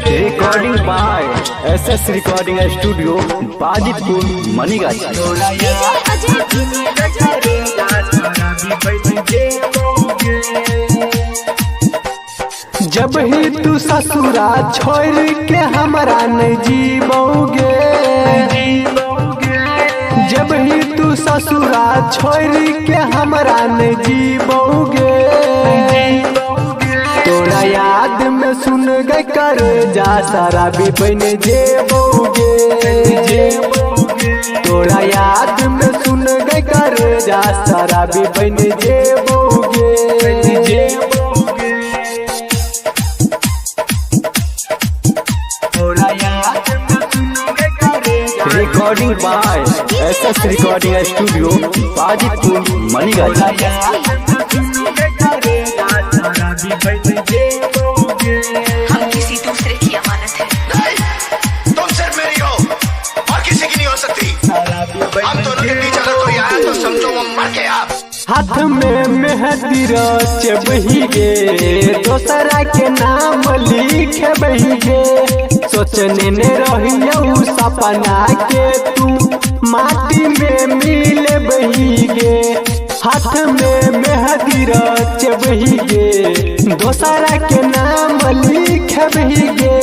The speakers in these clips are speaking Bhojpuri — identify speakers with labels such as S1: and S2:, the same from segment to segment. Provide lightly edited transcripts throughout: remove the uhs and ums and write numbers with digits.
S1: Recording by SS recording studio Bajitpur Manigachhi.
S2: जब ही तू ससुरा छोड़ के हमरा नहीं जीबोगे, जब ही तू ससुरा छोड़ के हमरा नहीं जीबोगे, तोरा याद में सुन गए कर जा सारा भी बन जेबोगे, तोरा याद में सुन गए कर जा सारा भी बन जेबोगे।
S1: Recording by SS recording studio Bajitpur Manigachhi.
S3: हम किसी दूसरे की अमानत है।
S4: नहीं, तुम सिर्फ मेरी हो और किसी की नहीं हो सकती। हम दोनों के बीच अगर कोई आया तो समझो वो मर गया।
S2: हाथ में मेहंदी रच बहिगे, दोसरा के नाम लिख बहिगे, सोचने ने रहियो सपना के तू माटी में मिल बहिगे। हाथ में मेहंदी रच बहिगे, दोसरा के नाम लिख बहिगे,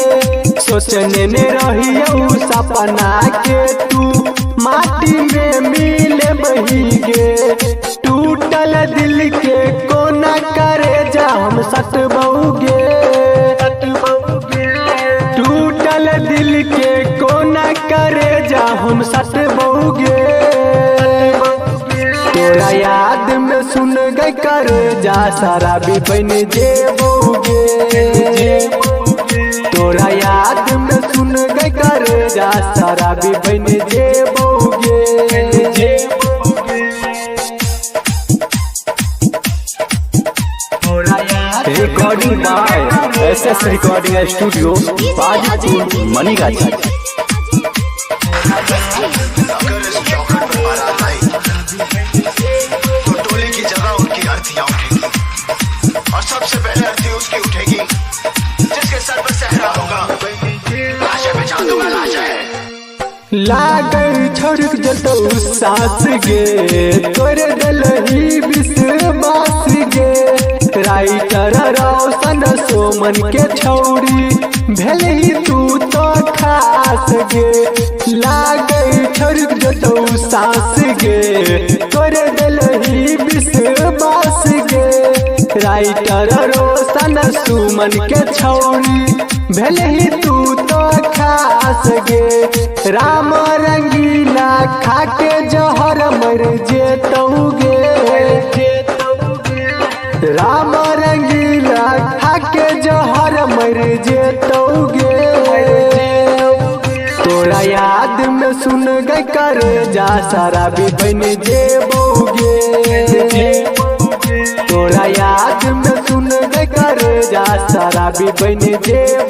S2: सोचने ने रहियो सपना के तू माटी में मिल बहिगे। टूटल दिल के कोना करे जा हम सटबोगे, टूटल दिल के कोना करे जा हम सटबोगे, तोरा याद में सुन गए कर जा सारा भी बन जेबोगे, तोरा याद में सुन गए कर जा सारा भी बन जेबोगे।
S1: Recording by SS recording studio Bajitpur Manigachhi.
S4: अगर इस चौखट पर बारात आई तो टोली की जगह उनकी अर्थियां उठेगी और सबसे पहले अर्थी उसकी उठेगी जिसके सर पर सहरा होगा। लाशें बिछा दूंगा लाशें।
S2: लागल छोड़ जतो सास गे, तोरे दिल ही विश्वास गे, राइटर रोशन सोमन के छौरी भेल ही तू तो खास गे। लागल छोड़ जतो सास गे, तोरे दिल ही विश्वास गे, राइटर रोशन सुमन के छौरी भेल ही तू तो खास गे। राम रंगीला खाके जहर मर जेतौगे, राम रंगीला खाके जहर मर जेतौगे, तोरा याद में सुन गए कर जा सारा भी बन जेबोगे, तोरा याद में सुन गए कर जा सारा भी बन जेबोगे।